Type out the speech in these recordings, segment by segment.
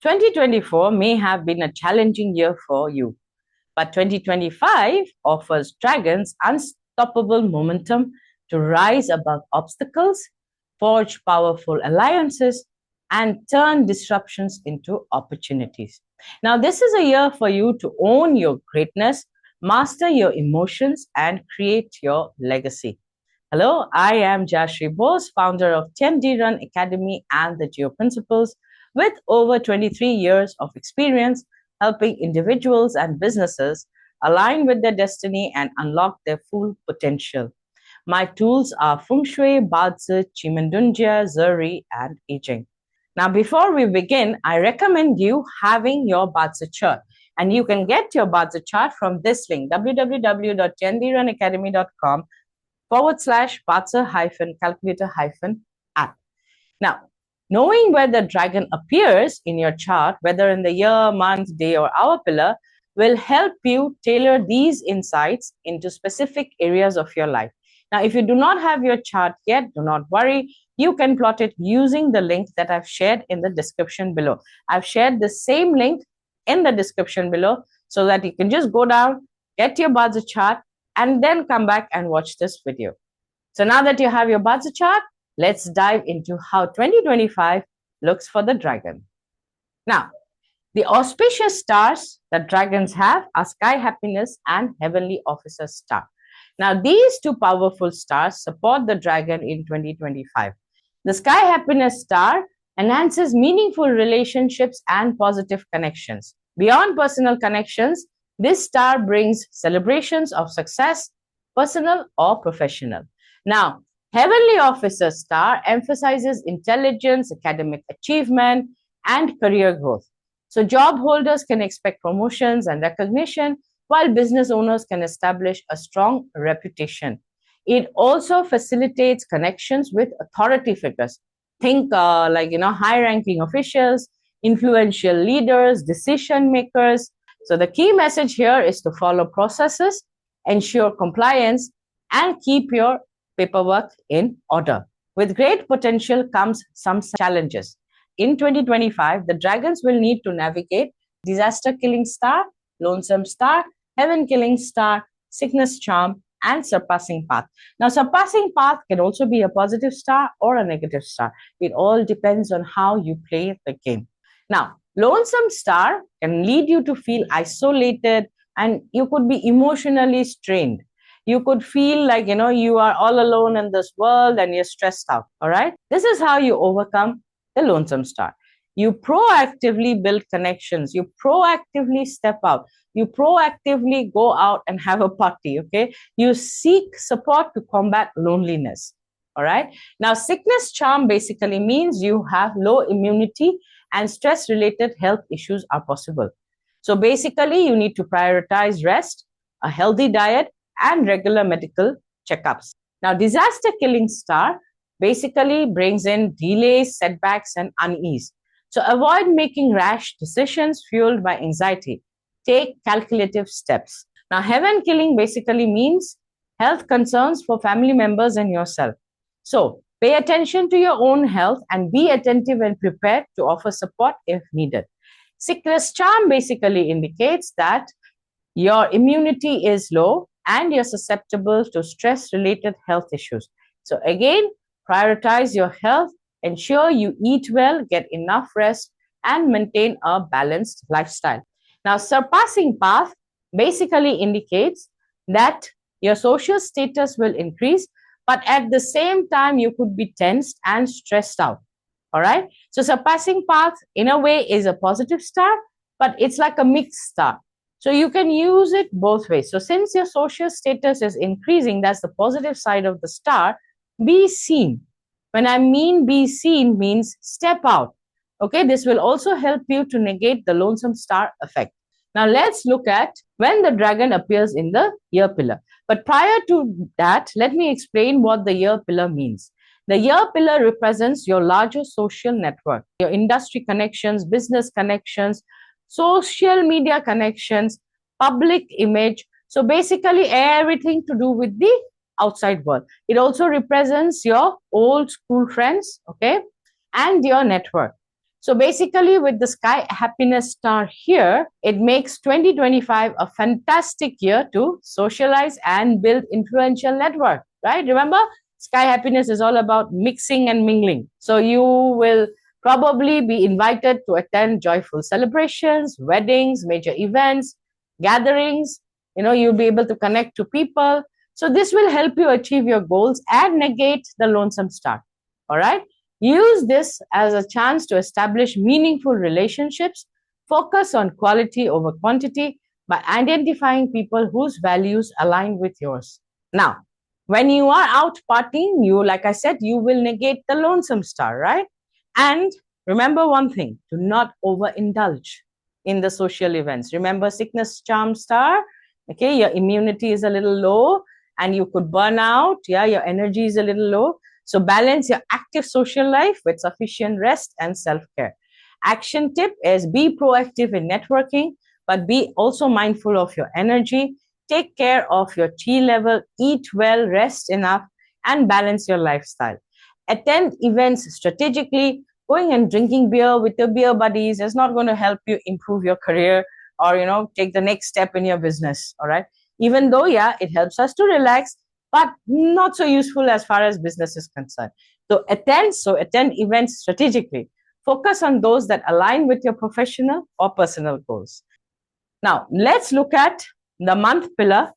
2024 may have been a challenging year for you, but 2025 offers dragons unstoppable momentum to rise above obstacles, forge powerful alliances, and turn disruptions into opportunities. Now, this is a year for you to own your greatness, master your emotions, and create your legacy. Hello, I am Jayashree Bose, founder of 10D Run Academy and the Geo Principles, with over 23 years of experience helping individuals and businesses align with their destiny and unlock their full potential. My tools are Feng Shui, BaZi, Chimendunjia, Zuri, and I Ching. Now, before we begin, I recommend you having your BaZi chart. And you can get your BaZi chart from this link, www.10drunacademy.com/BaZi-calculator-app. Now, knowing where the dragon appears in your chart, whether in the year, month, day, or hour pillar, will help you tailor these insights into specific areas of your life. Now, if you do not have your chart yet, do not worry. You can plot it using the link that I've shared in the description below. I've shared the same link in the description below so that you can just go down, get your BaZi chart, and then come back and watch this video. So now that you have your BaZi chart, let's dive into how 2025 looks for the dragon. Now, the auspicious stars that dragons have are Sky Happiness and Heavenly Officer Star. Now, these two powerful stars support the dragon in 2025. The Sky Happiness Star enhances meaningful relationships and positive connections. Beyond personal connections, this star brings celebrations of success, personal or professional. Now, Heavenly Officer Star emphasizes intelligence, academic achievement, and career growth. So job holders can expect promotions and recognition, while business owners can establish a strong reputation. It also facilitates connections with authority figures. Think high-ranking officials, influential leaders, decision makers. So the key message here is to follow processes, ensure compliance, and keep your paperwork in order. With great potential comes some challenges. In 2025, the dragons will need to navigate disaster killing star, lonesome star, heaven killing star, sickness charm, and surpassing path. Now, surpassing path can also be a positive star or a negative star. It all depends on how you play the game. Now, lonesome star can lead you to feel isolated and you could be emotionally strained. You could feel like, you are all alone in this world and you're stressed out, all right? This is how you overcome the lonesome star. You proactively build connections. You proactively step out. You proactively go out and have a party, okay? You seek support to combat loneliness, all right? Now, sickness charm basically means you have low immunity and stress-related health issues are possible. So basically, you need to prioritize rest, a healthy diet, and regular medical checkups. Now, disaster killing star basically brings in delays, setbacks, and unease. So avoid making rash decisions fueled by anxiety. Take calculative steps. Now, heaven killing basically means health concerns for family members and yourself. So pay attention to your own health and be attentive and prepared to offer support if needed. Sickness charm basically indicates that your immunity is low and you're susceptible to stress-related health issues. So again, prioritize your health, ensure you eat well, get enough rest, and maintain a balanced lifestyle. Now, surpassing path basically indicates that your social status will increase, but at the same time, you could be tensed and stressed out. All right? So surpassing path, in a way, is a positive star, but it's like a mixed star. So you can use it both ways. So since your social status is increasing, that's the positive side of the star, be seen. When I mean be seen means step out. Okay, this will also help you to negate the lonesome star effect. Now let's look at when the dragon appears in the year pillar. But prior to that, let me explain what the year pillar means. The year pillar represents your larger social network, your industry connections, business connections, social media connections, public image. So basically everything to do with the outside world. It also represents your old school friends, okay, and your network. So basically, with the Sky Happiness Star here, it makes 2025 a fantastic year to socialize and build influential network, right? Remember, Sky Happiness is all about mixing and mingling. So you will probably be invited to attend joyful celebrations, weddings, major events, gatherings. You'll be able to connect to people. So this will help you achieve your goals and negate the lonesome star. All right. Use this as a chance to establish meaningful relationships, focus on quality over quantity by identifying people whose values align with yours. Now, when you are out partying, like I said, you will negate the lonesome star, right? And remember one thing, do not overindulge in the social events. Remember, sickness charm star, okay, your immunity is a little low and you could burn out. Yeah, your energy is a little low. So balance your active social life with sufficient rest and self-care. Action tip is be proactive in networking, but be also mindful of your energy. Take care of your chi level, eat well, rest enough, and balance your lifestyle. Attend events strategically. Going and drinking beer with your beer buddies is not going to help you improve your career or, take the next step in your business. All right. Even though, yeah, it helps us to relax, but not so useful as far as business is concerned. So attend events strategically. Focus on those that align with your professional or personal goals. Now, let's look at the month pillar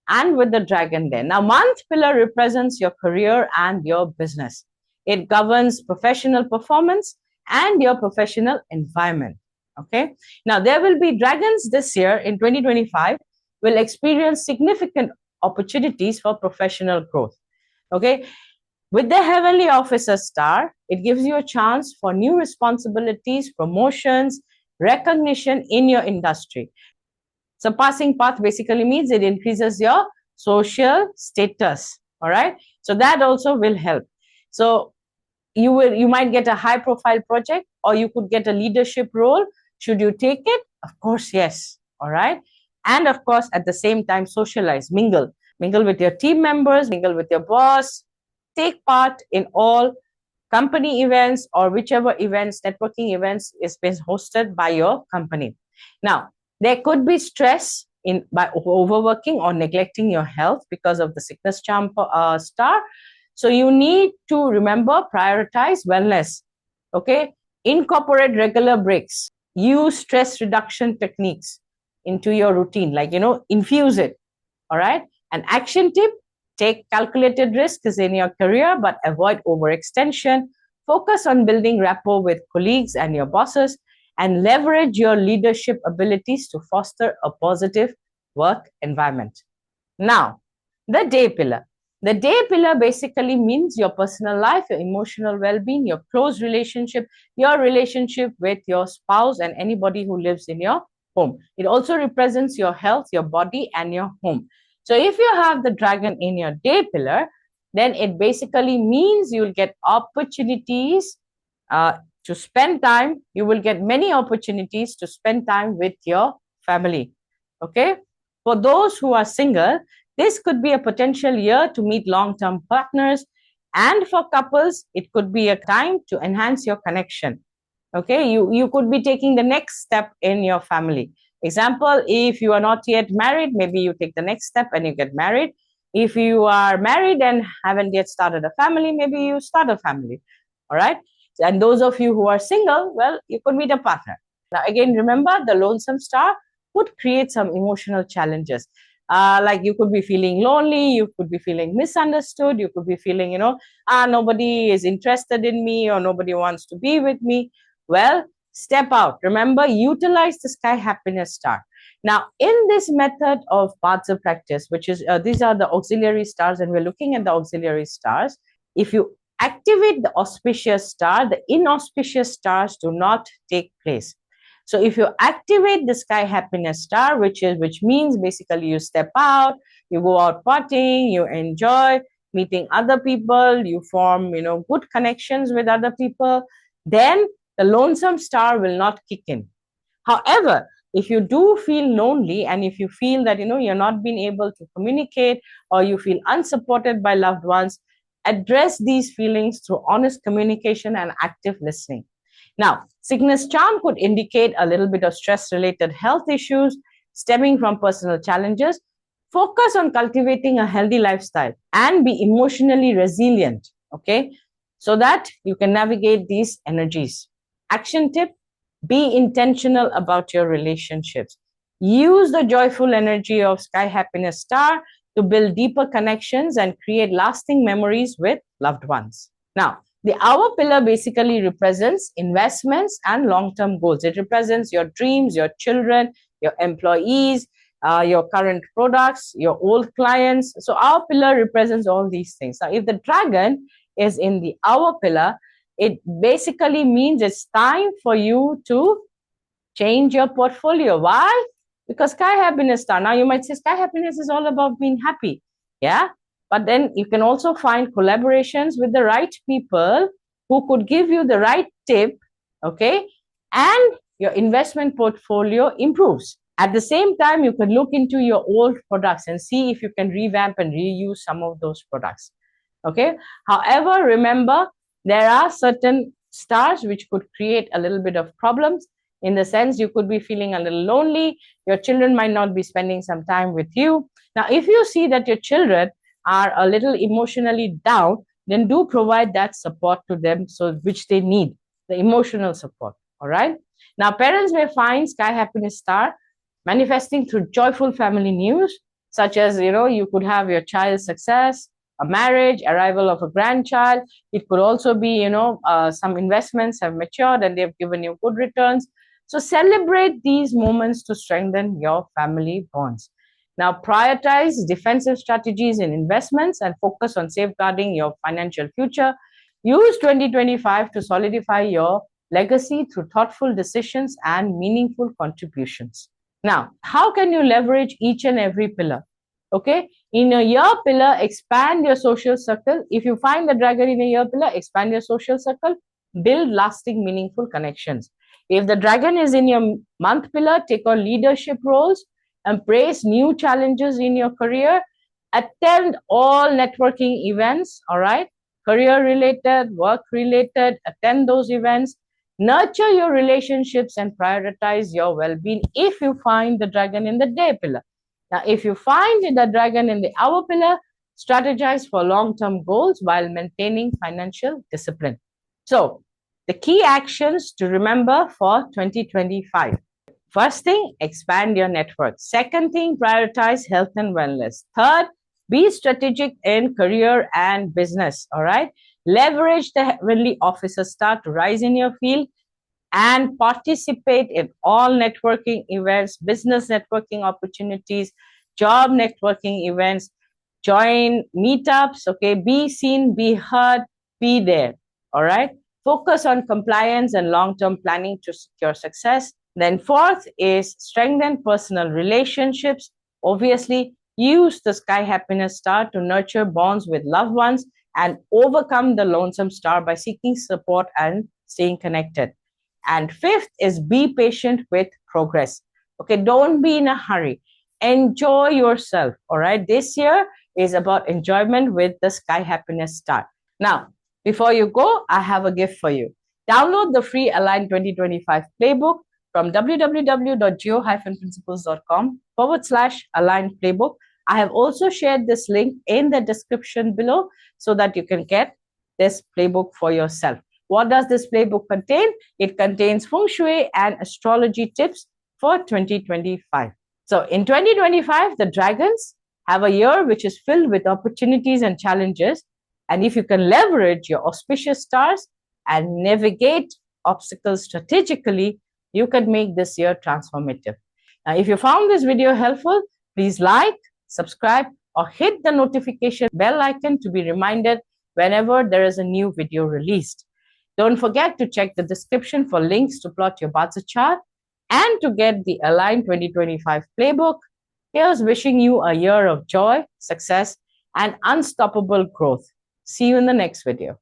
and with the dragon there. Now, month pillar represents your career and your business. It governs professional performance and your professional environment. Okay. Now, there will be dragons this year in 2025 will experience significant opportunities for professional growth. Okay. With the Heavenly Officer star, it gives you a chance for new responsibilities, promotions, recognition in your industry. So passing path basically means it increases your social status. All right. So that also will help. So you might get a high profile project, or you could get a leadership role. Should you take it? Of course, yes. All right. And of course, at the same time, socialize, mingle with your team members, mingle with your boss, take part in all company events or whichever events, networking events is being hosted by your company. Now, there could be stress by overworking or neglecting your health because of the sickness charm star. So you need to remember, prioritize wellness. Okay. Incorporate regular breaks. Use stress reduction techniques into your routine, like, infuse it. All right. An action tip, take calculated risks in your career, but avoid overextension. Focus on building rapport with colleagues and your bosses, and leverage your leadership abilities to foster a positive work environment. Now, the day pillar. The day pillar basically means your personal life, your emotional well-being, your close relationship, your relationship with your spouse and anybody who lives in your home. It also represents your health, your body, and your home. So if you have the dragon in your day pillar, then it basically means you'll get opportunities to spend time. You will get many opportunities to spend time with your family. Okay. For those who are single, this could be a potential year to meet long-term partners. And for couples, it could be a time to enhance your connection. Okay, you could be taking the next step in your family. Example, if you are not yet married, maybe you take the next step and you get married. If you are married and haven't yet started a family, maybe you start a family. All right. And those of you who are single, well, you could meet a partner. Now, again, remember, the lonesome star could create some emotional challenges. Like you could be feeling lonely, you could be feeling misunderstood, you could be feeling, nobody is interested in me or nobody wants to be with me. Well, step out. Remember, utilize the Sky Happiness Star. Now, in this method of BaZi practice, which is, these are the auxiliary stars, and we're looking at the auxiliary stars. If you activate the auspicious star, the inauspicious stars do not take place. So if you activate the Sky Happiness Star, which means basically you step out, you go out partying, you enjoy meeting other people, you form, good connections with other people, then the lonesome star will not kick in. However, if you do feel lonely and if you feel that, you're not being able to communicate or you feel unsupported by loved ones, address these feelings through honest communication and active listening. Now, sickness charm could indicate a little bit of stress-related health issues stemming from personal challenges. Focus on cultivating a healthy lifestyle and be emotionally resilient, okay, so that you can navigate these energies. Action tip, be intentional about your relationships. Use the joyful energy of Sky Happiness Star to build deeper connections and create lasting memories with loved ones. Now, the hour pillar basically represents investments and long-term goals. It represents your dreams, your children, your employees, your current products, your old clients. So our pillar represents all these things. Now, if the dragon is in the hour pillar, it basically means it's time for you to change your portfolio. Why? Because Sky Happiness Star. Now you might say Sky Happiness is all about being happy. Yeah. But then you can also find collaborations with the right people who could give you the right tip. Okay. And your investment portfolio improves. At the same time, you can look into your old products and see if you can revamp and reuse some of those products. Okay. However, remember, there are certain stars which could create a little bit of problems. In the sense, you could be feeling a little lonely. Your children might not be spending some time with you. Now, if you see that your children are a little emotionally down, then do provide that support to them, so which they need, the emotional support. All right. Now, parents may find Sky Happiness Star manifesting through joyful family news, such as, you could have your child's success, a marriage, arrival of a grandchild. It could also be, some investments have matured and they've given you good returns. So celebrate these moments to strengthen your family bonds. Now, prioritize defensive strategies in investments and focus on safeguarding your financial future. Use 2025 to solidify your legacy through thoughtful decisions and meaningful contributions. Now, how can you leverage each and every pillar? Okay, in a year pillar, expand your social circle. If you find the dragon in a year pillar, expand your social circle, build lasting, meaningful connections. If the dragon is in your month pillar, take on leadership roles, embrace new challenges in your career, attend all networking events, all right, career related, work related, attend those events, nurture your relationships and prioritize your well-being if you find the dragon in the day pillar. Now, if you find the dragon in the hour pillar, strategize for long-term goals while maintaining financial discipline. So, the key actions to remember for 2025. First thing, expand your network. Second thing, prioritize health and wellness. Third, be strategic in career and business. All right. Leverage the Heavenly Officer Star to rise in your field and participate in all networking events, business networking opportunities, job networking events, join meetups, okay, be seen, be heard, be there, all right? Focus on compliance and long-term planning to secure success. Then fourth is strengthen personal relationships. Obviously, use the Sky Happiness Star to nurture bonds with loved ones and overcome the lonesome star by seeking support and staying connected. And fifth is be patient with progress. Okay, don't be in a hurry. Enjoy yourself. All right, this year is about enjoyment with the Sky Happiness Star. Now, before you go, I have a gift for you. Download the free Align 2025 playbook from www.geo-principles.com/Align playbook. I have also shared this link in the description below so that you can get this playbook for yourself. What does this playbook contain? It contains feng shui and astrology tips for 2025. So in 2025, the dragons have a year which is filled with opportunities and challenges. And if you can leverage your auspicious stars and navigate obstacles strategically, you can make this year transformative. Now, if you found this video helpful, please like, subscribe, or hit the notification bell icon to be reminded whenever there is a new video released. Don't forget to check the description for links to plot your BaZi chart and to get the Align 2025 playbook. Here's wishing you a year of joy, success, and unstoppable growth. See you in the next video.